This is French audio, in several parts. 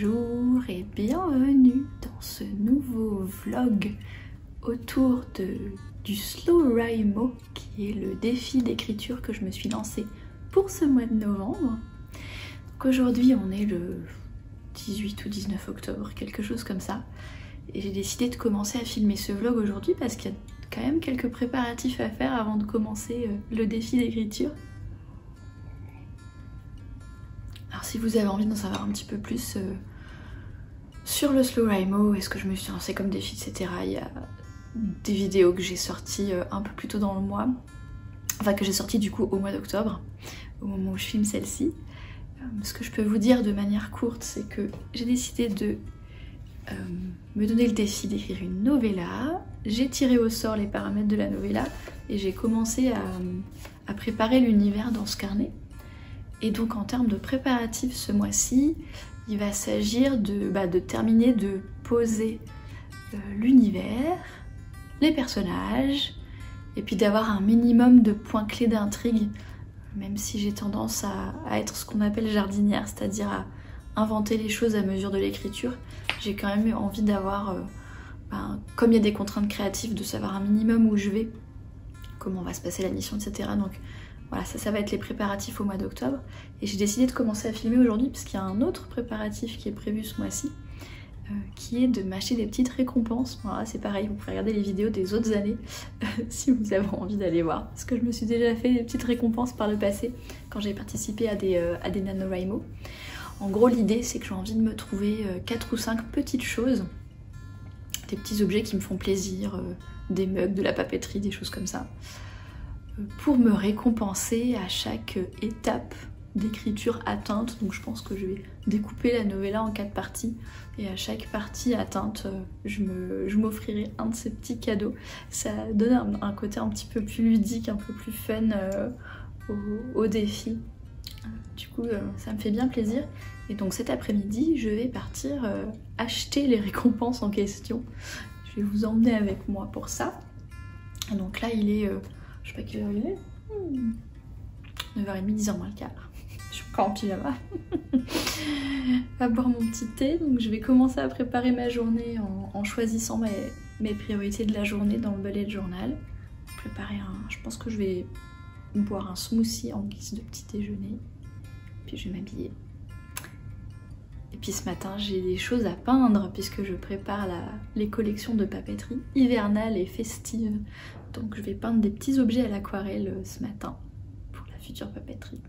Bonjour et bienvenue dans ce nouveau vlog autour du SlowRimo, qui est le défi d'écriture que je me suis lancé pour ce mois de novembre. Donc aujourd'hui on est le 18 ou 19 octobre, quelque chose comme ça. Et j'ai décidé de commencer à filmer ce vlog aujourd'hui parce qu'il y a quand même quelques préparatifs à faire avant de commencer le défi d'écriture. Alors si vous avez envie d'en savoir un petit peu plus sur le SlowRimo et ce que je me suis lancé comme défi, etc., il y a des vidéos que j'ai sorties un peu plus tôt dans le mois, enfin que j'ai sorties du coup au mois d'octobre, au moment où je filme celle-ci. Ce que je peux vous dire de manière courte, c'est que j'ai décidé de me donner le défi d'écrire une novella. J'ai tiré au sort les paramètres de la novella et j'ai commencé à préparer l'univers dans ce carnet. Et donc en termes de préparatifs ce mois-ci, il va s'agir de terminer de poser l'univers, les personnages, et puis d'avoir un minimum de points clés d'intrigue, même si j'ai tendance à être ce qu'on appelle jardinière, c'est-à-dire à inventer les choses à mesure de l'écriture. J'ai quand même envie d'avoir, comme il y a des contraintes créatives, de savoir un minimum où je vais, comment va se passer la mission, etc. Donc voilà, ça va être les préparatifs au mois d'octobre. Et j'ai décidé de commencer à filmer aujourd'hui parce qu'il y a un autre préparatif qui est prévu ce mois-ci, qui est de m'acheter des petites récompenses. Voilà, c'est pareil, vous pouvez regarder les vidéos des autres années si vous avez envie d'aller voir. Parce que je me suis déjà fait des petites récompenses par le passé quand j'ai participé à des NaNoWriMo. En gros, l'idée, c'est que j'ai envie de me trouver 4 ou 5 petites choses, des petits objets qui me font plaisir, des mugs, de la papeterie, des choses comme ça, pour me récompenser à chaque étape d'écriture atteinte. Donc je pense que je vais découper la novella en 4 parties et à chaque partie atteinte je m'offrirai un de ces petits cadeaux. Ça donne un côté un petit peu plus ludique, un peu plus fun au défi. Du coup ça me fait bien plaisir. Et donc cet après-midi je vais partir acheter les récompenses en question. Je vais vous emmener avec moi pour ça. Et donc là il est je sais pas quelle heure il est, 9h30, 10h moins le quart. Je suis encore en pyjama. À boire mon petit thé. Donc je vais commencer à préparer ma journée en choisissant mes priorités de la journée dans le bullet journal. Préparer je pense que je vais boire un smoothie en guise de petit déjeuner. Puis je vais m'habiller. Et puis ce matin j'ai des choses à peindre puisque je prépare les collections de papeterie hivernales et festives. Donc je vais peindre des petits objets à l'aquarelle ce matin pour la future papeterie.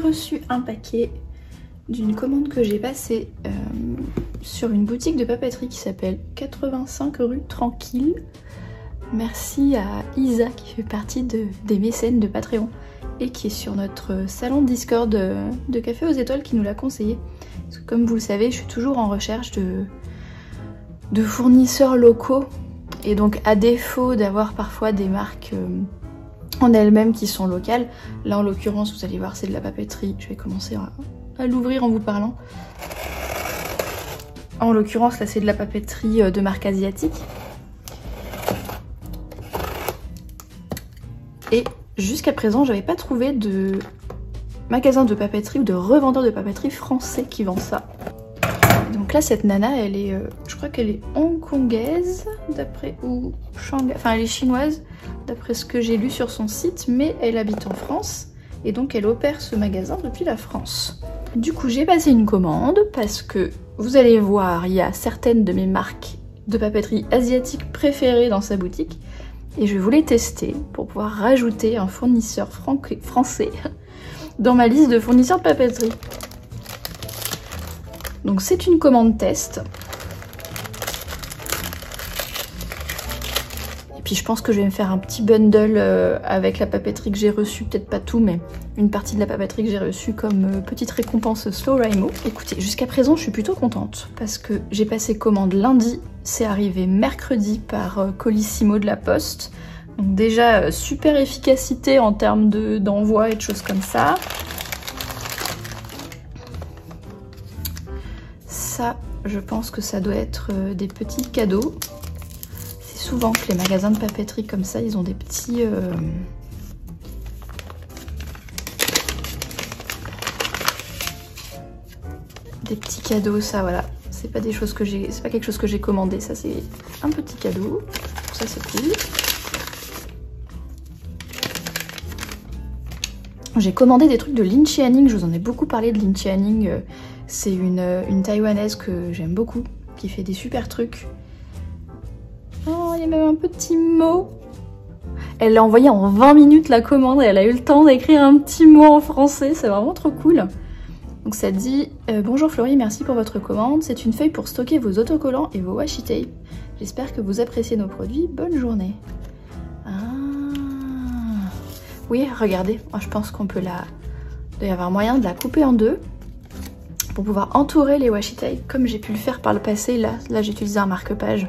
reçu un paquet d'une commande que j'ai passée sur une boutique de papeterie qui s'appelle 85 rue Tranquille. Merci à Isa qui fait partie des mécènes de Patreon et qui est sur notre salon Discord de Café aux Étoiles qui nous l'a conseillé. Parce que comme vous le savez, je suis toujours en recherche de fournisseurs locaux et donc à défaut d'avoir parfois des marques en elles-mêmes qui sont locales, là en l'occurrence vous allez voir c'est de la papeterie, je vais commencer à l'ouvrir en vous parlant. En l'occurrence là c'est de la papeterie de marque asiatique. Et jusqu'à présent, j'avais pas trouvé de magasin de papeterie ou de revendeur de papeterie français qui vend ça. Donc là, cette nana, elle est, je crois qu'elle est hongkongaise, d'après, ou Shanghai, enfin elle est chinoise, d'après ce que j'ai lu sur son site, mais elle habite en France, et donc elle opère ce magasin depuis la France. Du coup, j'ai passé une commande, parce que, vous allez voir, il y a certaines de mes marques de papeterie asiatique préférées dans sa boutique, et je voulais tester pour pouvoir rajouter un fournisseur français dans ma liste de fournisseurs de papeterie. Donc c'est une commande test. Et puis je pense que je vais me faire un petit bundle avec la papeterie que j'ai reçue, peut-être pas tout, mais une partie de la papeterie que j'ai reçue comme petite récompense Slow Raimo. Écoutez, jusqu'à présent je suis plutôt contente parce que j'ai passé commande lundi. C'est arrivé mercredi par Colissimo de la Poste. Donc déjà, super efficacité en termes d'envoi et de choses comme ça. Ça, je pense que ça doit être des petits cadeaux. C'est souvent que les magasins de papeterie comme ça, ils ont des petits... des petits cadeaux, ça voilà. C'est pas des choses que j'ai, c'est pas quelque chose que j'ai commandé, ça c'est un petit cadeau, ça c'est cool. J'ai commandé des trucs de Lin Chianing, je vous en ai beaucoup parlé de Lin Chianing, c'est une taïwanaise que j'aime beaucoup, qui fait des super trucs. Oh, il y a même un petit mot. Elle l'a envoyé en 20 minutes la commande et elle a eu le temps d'écrire un petit mot en français, c'est vraiment trop cool. Donc ça dit bonjour Florie, merci pour votre commande. C'est une feuille pour stocker vos autocollants et vos washi tape. J'espère que vous appréciez nos produits. Bonne journée. Ah. Oui, regardez, moi je pense qu'on peut la... Il doit y avoir moyen de la couper en deux pour pouvoir entourer les washi tape comme j'ai pu le faire par le passé. Là j'ai utilisé un marque-page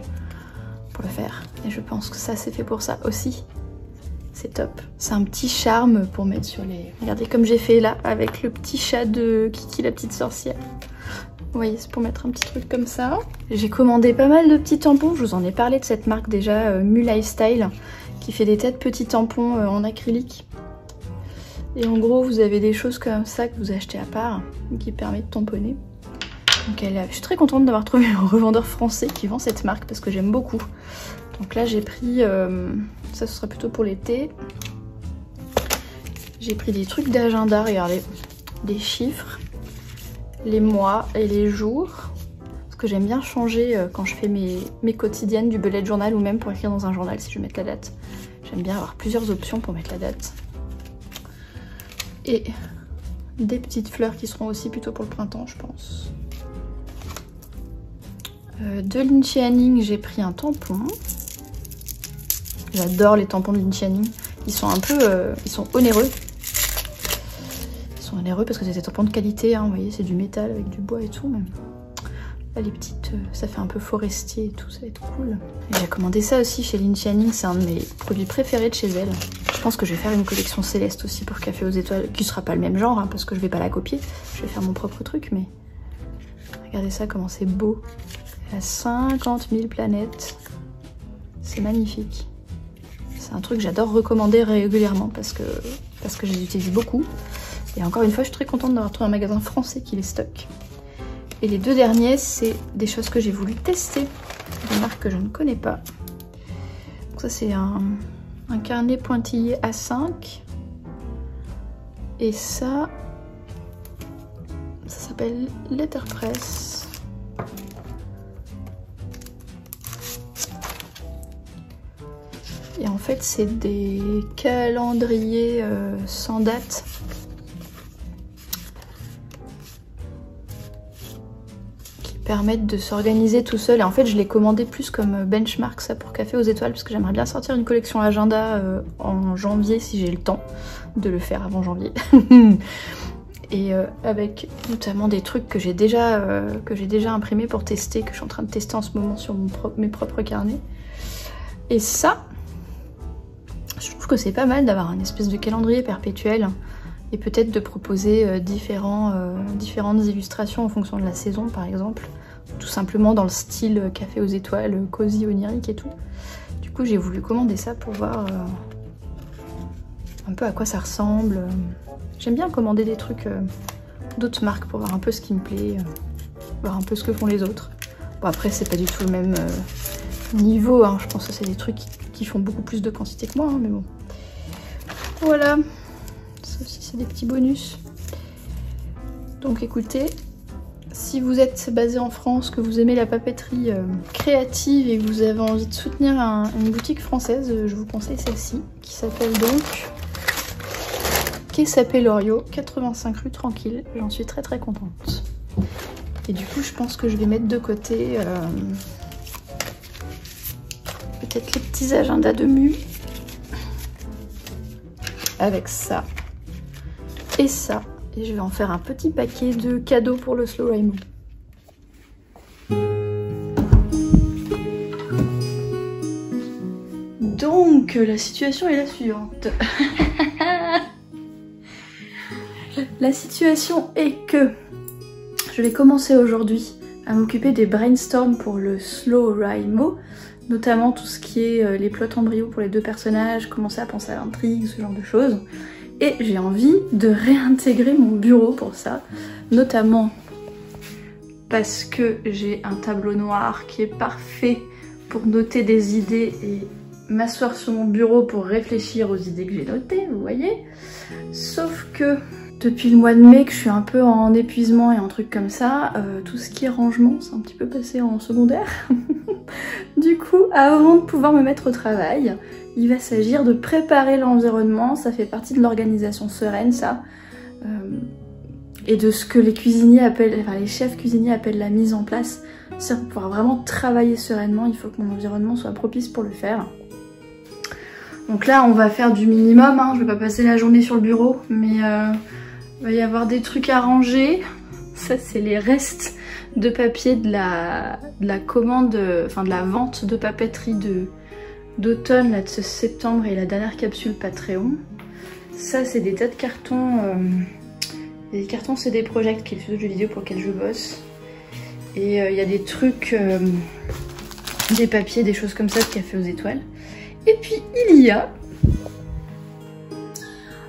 pour le faire. Et je pense que ça c'est fait pour ça aussi. C'est top. C'est un petit charme pour mettre sur les... Regardez comme j'ai fait là avec le petit chat de Kiki la petite sorcière. Vous voyez, c'est pour mettre un petit truc comme ça. J'ai commandé pas mal de petits tampons. Je vous en ai parlé de cette marque déjà, Mu Lifestyle, qui fait des tas de petits tampons en acrylique. Et en gros, vous avez des choses comme ça que vous achetez à part, qui permet de tamponner. Donc je suis très contente d'avoir trouvé un revendeur français qui vend cette marque parce que j'aime beaucoup. Donc là j'ai pris, ça ce sera plutôt pour l'été. J'ai pris des trucs d'agenda, regardez, des chiffres, les mois et les jours. Parce que j'aime bien changer quand je fais mes quotidiennes du bullet journal ou même pour écrire dans un journal si je veux mettre la date. J'aime bien avoir plusieurs options pour mettre la date. Et des petites fleurs qui seront aussi plutôt pour le printemps je pense. De Lin Chianing, j'ai pris un tampon. J'adore les tampons de Lin Chianing. Ils sont un peu... ils sont onéreux. Ils sont onéreux parce que c'est des tampons de qualité. Hein, vous voyez, c'est du métal avec du bois et tout. Même. Là, les petites... ça fait un peu forestier et tout. Ça va être cool. J'ai commandé ça aussi chez Lin Chianing. C'est un de mes produits préférés de chez elle. Je pense que je vais faire une collection céleste aussi pour Café aux Étoiles. Qui sera pas le même genre hein, parce que je vais pas la copier. Je vais faire mon propre truc. Mais regardez ça, comment c'est beau. Il y a 50 000 planètes. C'est magnifique. C'est un truc que j'adore recommander régulièrement parce que je les utilise beaucoup. Et encore une fois, je suis très contente d'avoir trouvé un magasin français qui les stocke. Et les deux derniers, c'est des choses que j'ai voulu tester. Des marques que je ne connais pas. Donc ça, c'est un carnet pointillé A5. Et ça s'appelle Letterpress. Et en fait, c'est des calendriers sans date. permettre de s'organiser tout seul. Et en fait je l'ai commandé plus comme benchmark ça pour Café aux étoiles parce que j'aimerais bien sortir une collection agenda en janvier si j'ai le temps de le faire avant janvier. Et avec notamment des trucs que j'ai déjà imprimés pour tester, que je suis en train de tester en ce moment sur mes propres carnets. Et ça, je trouve que c'est pas mal d'avoir un espèce de calendrier perpétuel et peut-être de proposer différentes illustrations en fonction de la saison par exemple, tout simplement dans le style Café aux étoiles, cosy, onirique et tout. Du coup j'ai voulu commander ça pour voir un peu à quoi ça ressemble. J'aime bien commander des trucs d'autres marques pour voir un peu ce qui me plaît, voir un peu ce que font les autres. Bon après c'est pas du tout le même niveau, hein. Je pense que c'est des trucs qui font beaucoup plus de quantité que moi, hein, mais bon. Voilà, ça aussi c'est des petits bonus. Donc écoutez, si vous êtes basé en France, que vous aimez la papeterie créative et que vous avez envie de soutenir une boutique française, je vous conseille celle-ci, qui s'appelle donc Quai Sapé Loriot, 85 rue Tranquille. J'en suis très très contente. Et du coup je pense que je vais mettre de côté peut-être les petits agendas de mu avec ça et ça. Et je vais en faire un petit paquet de cadeaux pour le Slow Rainbow. Donc la situation est la suivante. La situation est que je vais commencer aujourd'hui à m'occuper des brainstorms pour le Slow Rainbow, notamment tout ce qui est les plots embryos pour les deux personnages, commencer à penser à l'intrigue, ce genre de choses. Et j'ai envie de réintégrer mon bureau pour ça, notamment parce que j'ai un tableau noir qui est parfait pour noter des idées et m'asseoir sur mon bureau pour réfléchir aux idées que j'ai notées, vous voyez. Sauf que depuis le mois de mai que je suis un peu en épuisement et en trucs comme ça, tout ce qui est rangement, c'est un petit peu passé en secondaire. Du coup, avant de pouvoir me mettre au travail, il va s'agir de préparer l'environnement, ça fait partie de l'organisation sereine ça, et de ce que les cuisiniers appellent, enfin les chefs cuisiniers appellent la mise en place. C'est pour pouvoir vraiment travailler sereinement, il faut que mon environnement soit propice pour le faire. Donc là on va faire du minimum, hein. Je vais pas passer la journée sur le bureau, mais il va y avoir des trucs à ranger. Ça c'est les restes de papier de la commande, enfin de la vente de papeterie d'automne là de ce septembre et la dernière capsule Patreon. Ça c'est des tas de cartons, des cartons CD Projekt qui est le studio de jeux vidéo pour lequel je bosse. Et il y a des trucs, des papiers, des choses comme ça de Café aux étoiles. Et puis il y a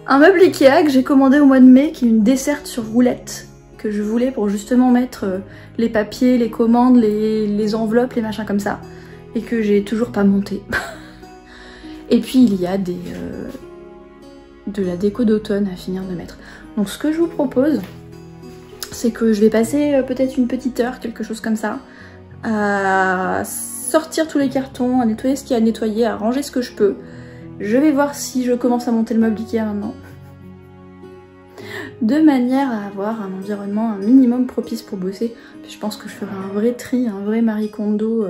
un meuble Ikea que j'ai commandé au mois de mai qui est une desserte sur roulette que je voulais pour justement mettre les papiers, les commandes, les enveloppes, les machins comme ça et que j'ai toujours pas monté. Et puis il y a de la déco d'automne à finir de mettre. Donc ce que je vous propose, c'est que je vais passer peut-être une petite heure, quelque chose comme ça, à sortir tous les cartons, à nettoyer ce qu'il y a à nettoyer, à ranger ce que je peux. Je vais voir si je commence à monter le meuble Ikea maintenant. De manière à avoir un environnement un minimum propice pour bosser. Puis je pense que je ferai un vrai tri, un vrai Marie Kondo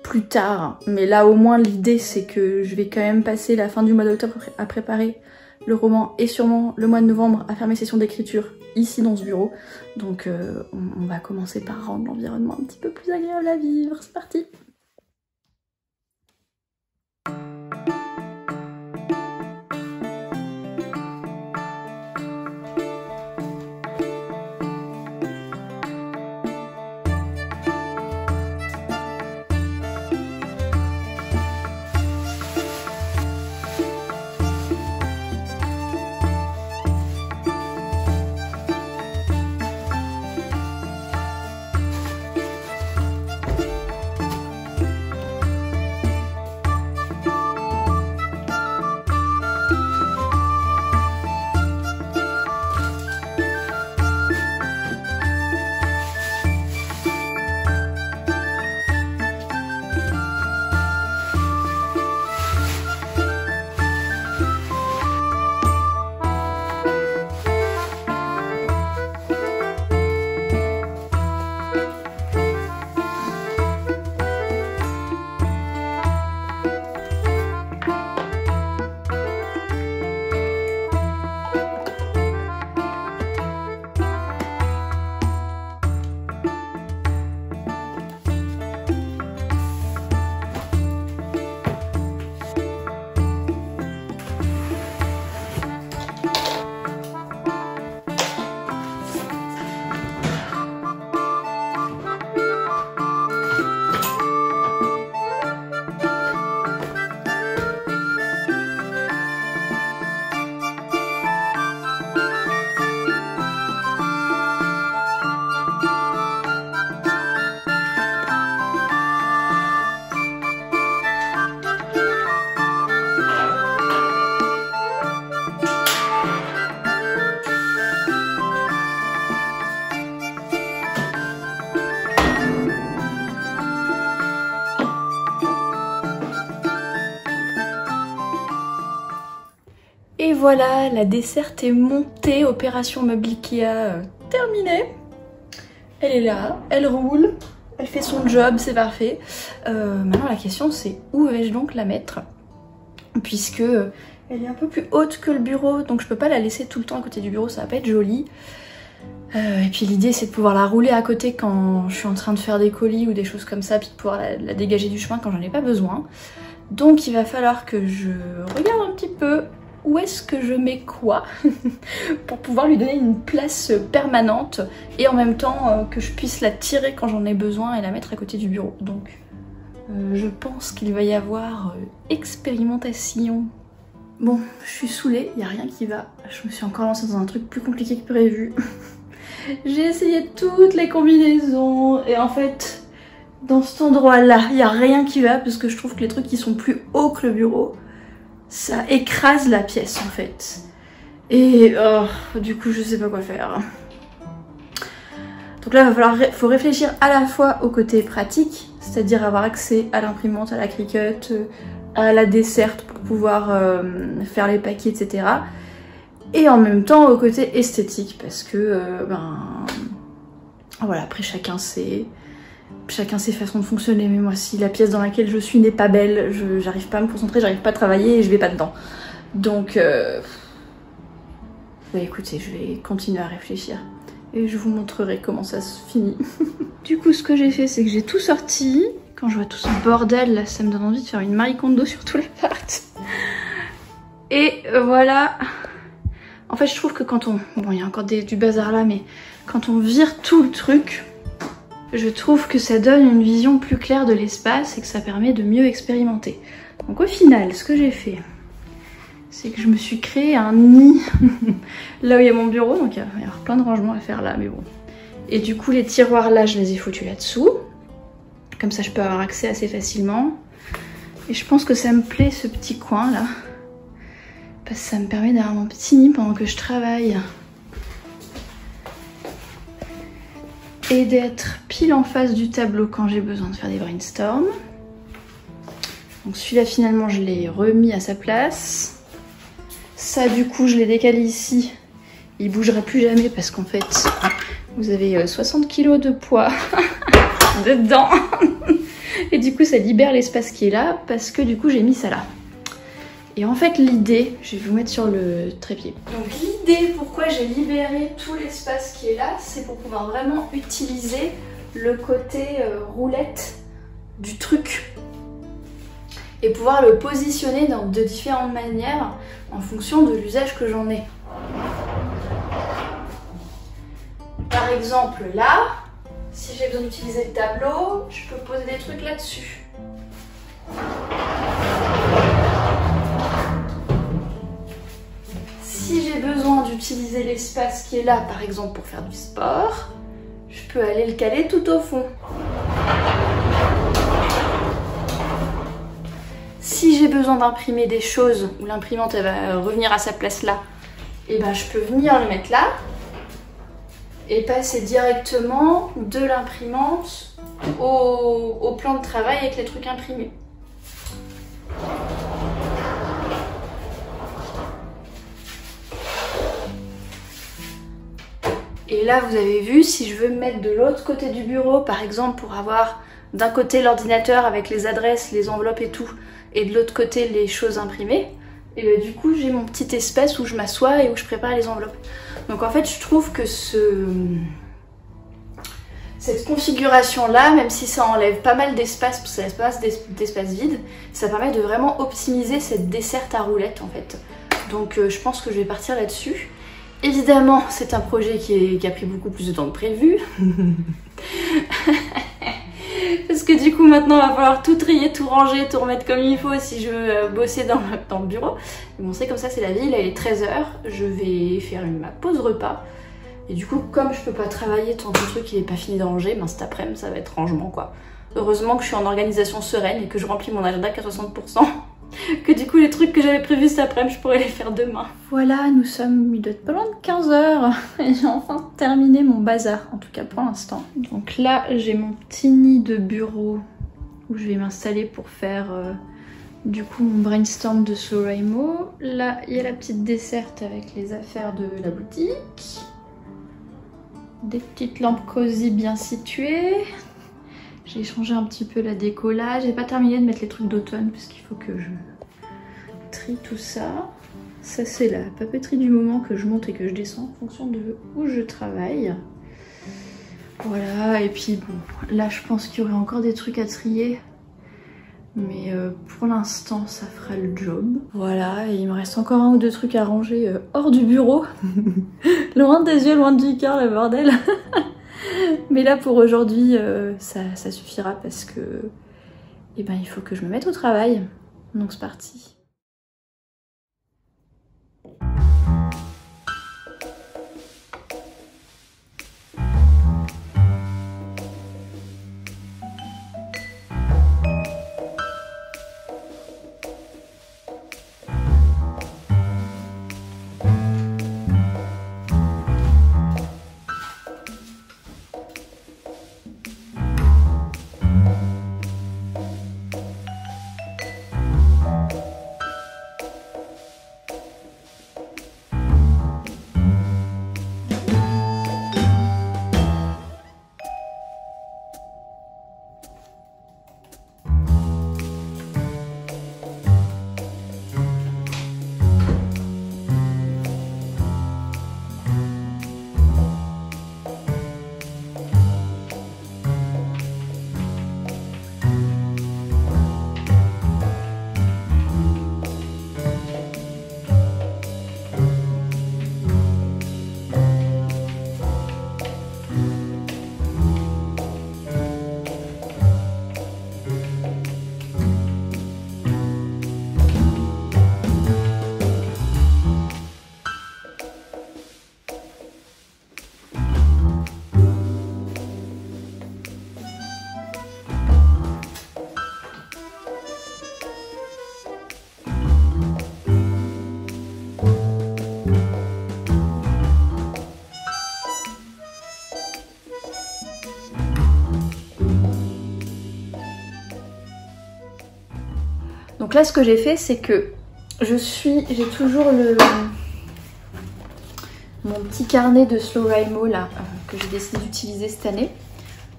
plus tard. Mais là au moins l'idée c'est que je vais quand même passer la fin du mois d'octobre à préparer le roman et sûrement le mois de novembre à faire mes sessions d'écriture ici dans ce bureau. Donc on va commencer par rendre l'environnement un petit peu plus agréable à vivre. C'est parti! voilà, la desserte est montée, opération meuble Ikea terminée. Elle est là, elle roule, elle fait son job, c'est parfait. Maintenant la question c'est où vais-je donc la mettre? Puisque elle est un peu plus haute que le bureau, donc je peux pas la laisser tout le temps à côté du bureau, ça va pas être joli. Et puis l'idée c'est de pouvoir la rouler à côté quand je suis en train de faire des colis ou des choses comme ça, puis de pouvoir la dégager du chemin quand j'en ai pas besoin. Donc il va falloir que je regarde un petit peu où est-ce que je mets quoi pour pouvoir lui donner une place permanente et en même temps que je puisse la tirer quand j'en ai besoin et la mettre à côté du bureau. Donc je pense qu'il va y avoir expérimentation. Bon, je suis saoulée, il n'y a rien qui va. Je me suis encore lancée dans un truc plus compliqué que prévu. J'ai essayé toutes les combinaisons et en fait, dans cet endroit-là, il n'y a rien qui va parce que je trouve que les trucs qui sont plus hauts que le bureau, ça écrase la pièce en fait. Et du coup, je sais pas quoi faire. Donc là, faut réfléchir à la fois au côté pratique, c'est-à-dire avoir accès à l'imprimante, à la Cricut, à la desserte pour pouvoir faire les paquets, etc. Et en même temps au côté esthétique, parce que voilà, après chacun ses façons de fonctionner, mais moi si la pièce dans laquelle je suis n'est pas belle, j'arrive pas à me concentrer, j'arrive pas à travailler et je vais pas dedans. Donc bah écoutez, je vais continuer à réfléchir et je vous montrerai comment ça se finit. Du coup ce que j'ai fait c'est que j'ai tout sorti. Quand je vois tout ce bordel là, ça me donne envie de faire une Marie Kondo sur tout l'appart. Et voilà. En fait je trouve que quand on... Bon il y a encore du bazar là, mais quand on vire tout le truc, je trouve que ça donne une vision plus claire de l'espace et que ça permet de mieux expérimenter. Donc au final, ce que j'ai fait, c'est que je me suis créé un nid là où il y a mon bureau, donc il va y avoir plein de rangements à faire là, mais bon. Et du coup les tiroirs là, je les ai foutus là-dessous. Comme ça je peux avoir accès assez facilement. Et je pense que ça me plaît ce petit coin là. Parce que ça me permet d'avoir mon petit nid pendant que je travaille. Et d'être pile en face du tableau quand j'ai besoin de faire des brainstorms. Donc celui-là finalement je l'ai remis à sa place. Ça du coup je l'ai décalé ici. Il bougera plus jamais parce qu'en fait vous avez 60 kg de poids dedans. Et du coup ça libère l'espace qui est là parce que du coup j'ai mis ça là. Et en fait l'idée, je vais vous mettre sur le trépied. Donc l'idée pourquoi j'ai libéré tout l'espace qui est là, c'est pour pouvoir vraiment utiliser le côté roulette du truc. Et pouvoir le positionner de différentes manières en fonction de l'usage que j'en ai. Par exemple là, si j'ai besoin d'utiliser le tableau, je peux poser des trucs là-dessus. Si j'ai besoin d'utiliser l'espace qui est là, par exemple pour faire du sport, je peux aller le caler tout au fond. Si j'ai besoin d'imprimer des choses où l'imprimante elle va revenir à sa place là, et ben je peux venir le mettre là et passer directement de l'imprimante au plan de travail avec les trucs imprimés. Et là vous avez vu, si je veux me mettre de l'autre côté du bureau, par exemple pour avoir d'un côté l'ordinateur avec les adresses, les enveloppes et tout, et de l'autre côté les choses imprimées, et bien du coup j'ai mon petit espace où je m'assois et où je prépare les enveloppes. Donc en fait je trouve que cette configuration là, même si ça enlève pas mal d'espace, parce que ça laisse pas d'espace vide, ça permet de vraiment optimiser cette desserte à roulette en fait. Donc je pense que je vais partir là-dessus. Évidemment c'est un projet qui a pris beaucoup plus de temps que prévu. Parce que du coup maintenant il va falloir tout trier, tout ranger, tout remettre comme il faut si je veux bosser dans le bureau. Mais bon c'est comme ça, c'est la vie, là il est 13 h, je vais faire ma pause repas. Et du coup comme je peux pas travailler tant que le truc il est pas fini de ranger, ben cet après-midi ça va être rangement quoi. Heureusement que je suis en organisation sereine et que je remplis mon agenda qu'à 60%. Que du coup les trucs que j'avais prévus cet après-midi je pourrais les faire demain. Voilà, il doit être pas loin de 15 h et j'ai enfin terminé mon bazar, en tout cas pour l'instant. Donc là j'ai mon petit nid de bureau où je vais m'installer pour faire du coup mon brainstorm de SlowRaymo. Là il y a la petite desserte avec les affaires de la boutique. Des petites lampes cosy bien situées. J'ai changé un petit peu la déco là. J'ai pas terminé de mettre les trucs d'automne parce qu'il faut que je trie tout ça. Ça c'est la papeterie du moment que je monte et que je descends en fonction de où je travaille. Voilà, et puis bon, là je pense qu'il y aurait encore des trucs à trier. Mais pour l'instant ça fera le job. Voilà, et il me reste encore un ou deux trucs à ranger hors du bureau. Loin des yeux, loin du cœur, le bordel. Mais là pour aujourd'hui ça suffira parce que eh ben, il faut que je me mette au travail. Donc c'est parti. Donc là ce que j'ai fait c'est que j'ai toujours mon petit carnet de SlowRaymo là que j'ai décidé d'utiliser cette année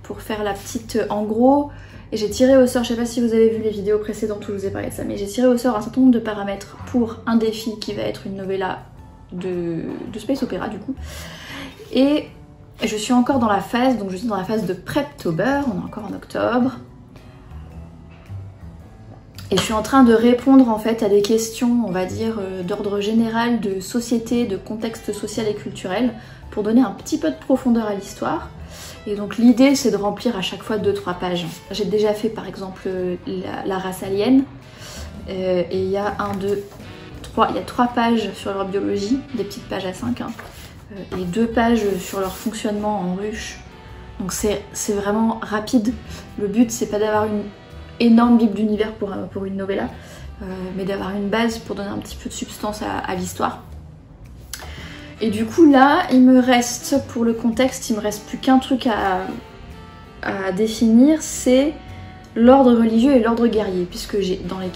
pour faire la petite en gros. Et j'ai tiré au sort, je sais pas si vous avez vu les vidéos précédentes où je vous ai parlé de ça, mais j'ai tiré au sort un certain nombre de paramètres pour un défi qui va être une novella de Space Opera du coup. Et je suis encore dans la phase, donc je suis dans la phase de Preptober, on est encore en octobre. Et je suis en train de répondre en fait à des questions, on va dire, d'ordre général, de société, de contexte social et culturel, pour donner un petit peu de profondeur à l'histoire. Et donc l'idée c'est de remplir à chaque fois 2-3 pages. J'ai déjà fait par exemple la race alien, et il y a 3 pages sur leur biologie, des petites pages A5, hein, et 2 pages sur leur fonctionnement en ruche. Donc c'est vraiment rapide. Le but c'est pas d'avoir une énorme bible d'univers pour une novella, mais d'avoir une base pour donner un petit peu de substance à l'histoire. Et du coup là, il me reste, pour le contexte, il me reste plus qu'un truc à définir, c'est l'ordre religieux et l'ordre guerrier, puisque dans le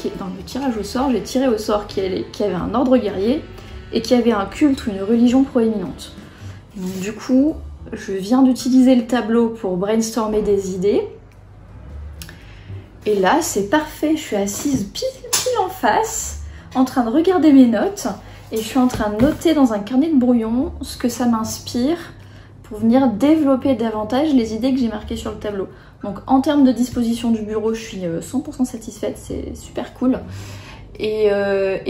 tirage au sort, j'ai tiré au sort qui avait un ordre guerrier et qui avait un culte ou une religion proéminente. Donc du coup, je viens d'utiliser le tableau pour brainstormer des idées. Et là, c'est parfait, je suis assise pile en face, en train de regarder mes notes, et je suis en train de noter dans un carnet de brouillon ce que ça m'inspire pour venir développer davantage les idées que j'ai marquées sur le tableau. Donc en termes de disposition du bureau, je suis 100% satisfaite, c'est super cool. Et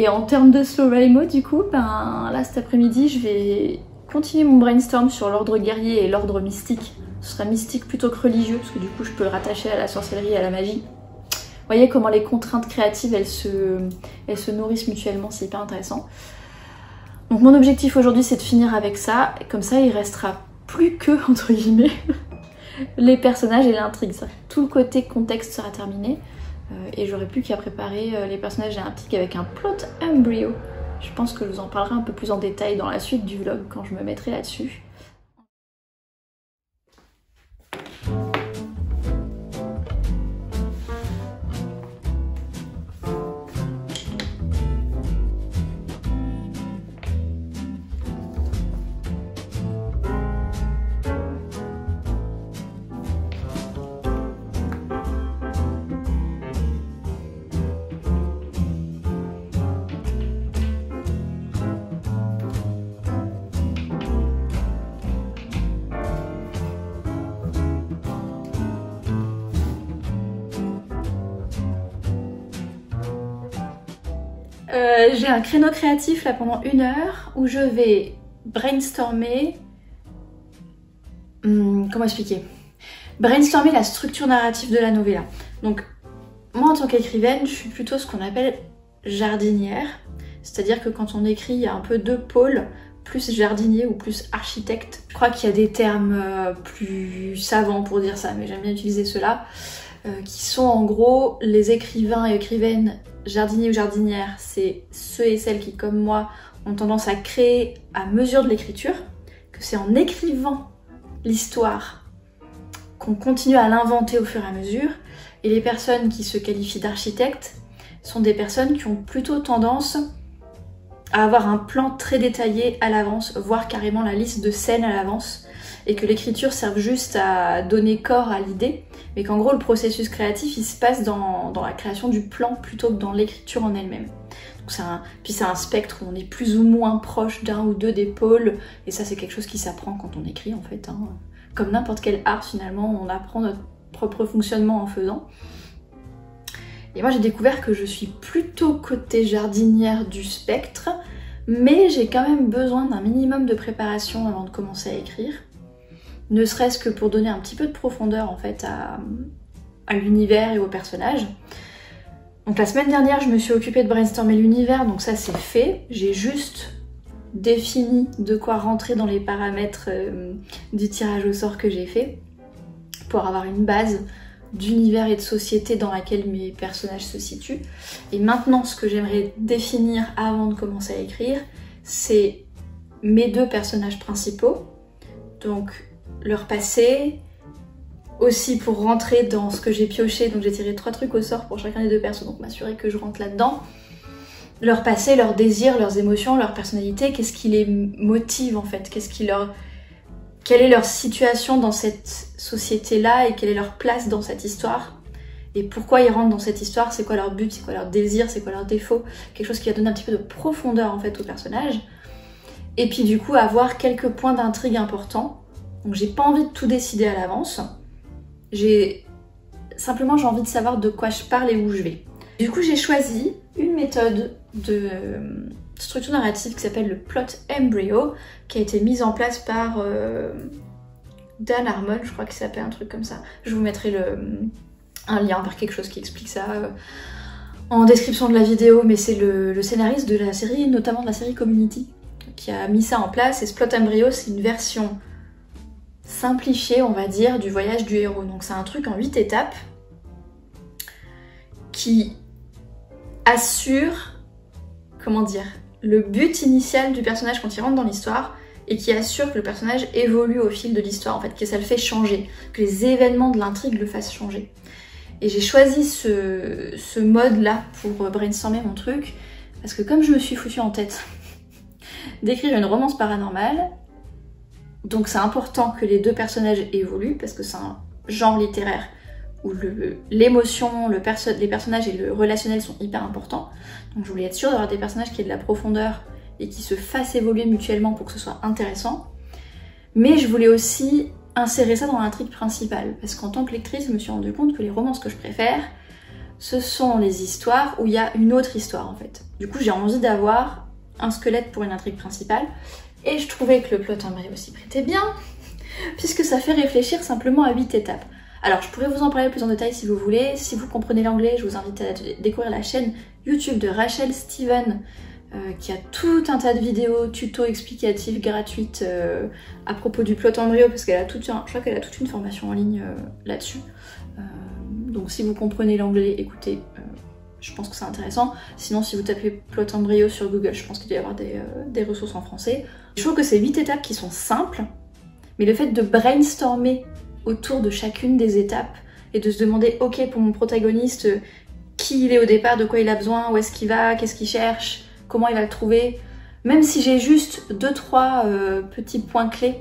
en termes de SlowRaymo, du coup, ben, là cet après-midi, je vais continuer mon brainstorm sur l'ordre guerrier et l'ordre mystique. Ce sera mystique plutôt que religieux, parce que du coup je peux le rattacher à la sorcellerie et à la magie. Vous voyez comment les contraintes créatives, elles se nourrissent mutuellement, c'est hyper intéressant. Donc mon objectif aujourd'hui, c'est de finir avec ça. Comme ça, il restera plus que, entre guillemets, les personnages et l'intrigue. Tout le côté contexte sera terminé. Et j'aurai plus qu'à préparer les personnages et l'intrigue avec un plot embryo. Je pense que je vous en parlerai un peu plus en détail dans la suite du vlog quand je me mettrai là-dessus. J'ai un créneau créatif là pendant 1 heure où je vais brainstormer... comment expliquer? Brainstormer la structure narrative de la novella. Donc moi en tant qu'écrivaine, je suis plutôt ce qu'on appelle jardinière. C'est-à-dire que quand on écrit, il y a un peu 2 pôles, plus jardinier ou plus architecte. Je crois qu'il y a des termes plus savants pour dire ça, mais j'aime bien utiliser ceux-là, qui sont en gros les écrivains et écrivaines jardiniers ou jardinières. C'est ceux et celles qui, comme moi, ont tendance à créer à mesure de l'écriture, que c'est en écrivant l'histoire qu'on continue à l'inventer au fur et à mesure. Et les personnes qui se qualifient d'architectes sont des personnes qui ont plutôt tendance à avoir un plan très détaillé à l'avance, voire carrément la liste de scènes à l'avance, et que l'écriture serve juste à donner corps à l'idée, mais qu'en gros le processus créatif il se passe dans la création du plan plutôt que dans l'écriture en elle-même. Puis c'est un spectre où on est plus ou moins proche d'un ou deux des pôles, et ça c'est quelque chose qui s'apprend quand on écrit en fait. Comme n'importe quel art finalement, on apprend notre propre fonctionnement en faisant. Et moi j'ai découvert que je suis plutôt côté jardinière du spectre, mais j'ai quand même besoin d'un minimum de préparation avant de commencer à écrire. Ne serait-ce que pour donner un petit peu de profondeur en fait à l'univers et aux personnages. Donc la semaine dernière je me suis occupée de brainstormer l'univers, donc ça c'est fait. J'ai juste défini de quoi rentrer dans les paramètres du tirage au sort que j'ai fait pour avoir une base d'univers et de société dans laquelle mes personnages se situent. Et maintenant, ce que j'aimerais définir avant de commencer à écrire, c'est mes 2 personnages principaux, donc leur passé, aussi pour rentrer dans ce que j'ai pioché, donc j'ai tiré 3 trucs au sort pour chacun des 2 persos, donc m'assurer que je rentre là-dedans. Leur passé, leurs désirs, leurs émotions, leur personnalité, qu'est-ce qui les motive en fait, quelle est leur situation dans cette société-là et quelle est leur place dans cette histoire et pourquoi ils rentrent dans cette histoire, c'est quoi leur but, c'est quoi leur désir, c'est quoi leur défaut, quelque chose qui va donner un petit peu de profondeur en fait au personnage. Et puis du coup avoir quelques points d'intrigue importants. Donc j'ai pas envie de tout décider à l'avance, simplement j'ai envie de savoir de quoi je parle et où je vais. Du coup j'ai choisi une méthode de structure narrative qui s'appelle le plot embryo, qui a été mise en place par Dan Harmon, je crois qu'il s'appelle un truc comme ça. Je vous mettrai un lien vers quelque chose qui explique ça en description de la vidéo, mais c'est le scénariste de la série, notamment de la série Community, qui a mis ça en place. Et ce plot embryo, c'est une version simplifiée, on va dire, du voyage du héros. Donc c'est un truc en 8 étapes qui assure, comment dire, le but initial du personnage quand il rentre dans l'histoire et qui assure que le personnage évolue au fil de l'histoire, en fait, que ça le fait changer, que les événements de l'intrigue le fassent changer. Et j'ai choisi ce mode-là pour brainstormer mon truc, parce que comme je me suis foutu en tête d'écrire une romance paranormale, donc c'est important que les 2 personnages évoluent, parce que c'est un genre littéraire où l'émotion, les personnages et le relationnel sont hyper importants. Donc je voulais être sûre d'avoir des personnages qui aient de la profondeur et qui se fassent évoluer mutuellement pour que ce soit intéressant. Mais je voulais aussi insérer ça dans l'intrigue principale, parce qu'en tant que lectrice, je me suis rendu compte que les romances que je préfère, ce sont les histoires où il y a une autre histoire en fait. Du coup j'ai envie d'avoir un squelette pour une intrigue principale, et je trouvais que le plot embryo s'y prêtait bien, puisque ça fait réfléchir simplement à 8 étapes. Alors je pourrais vous en parler plus en détail si vous voulez. Si vous comprenez l'anglais, je vous invite à découvrir la chaîne YouTube de Rachel Steven, qui a tout un tas de vidéos tuto explicatives gratuites à propos du plot embryo, parce qu'elle a je crois qu'elle a toute une formation en ligne là-dessus. Donc si vous comprenez l'anglais, écoutez, je pense que c'est intéressant. Sinon si vous tapez plot embryo sur Google, je pense qu'il doit y avoir des ressources en français. Je trouve que c'est 8 étapes qui sont simples, mais le fait de brainstormer autour de chacune des étapes et de se demander, ok, pour mon protagoniste, qui il est au départ, de quoi il a besoin, où est-ce qu'il va, qu'est-ce qu'il cherche, comment il va le trouver, même si j'ai juste 2-3 petits points clés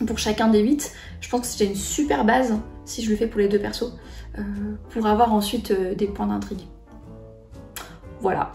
pour chacun des 8, je pense que c'est déjà une super base, si je le fais pour les 2 persos, pour avoir ensuite des points d'intrigue. Voilà.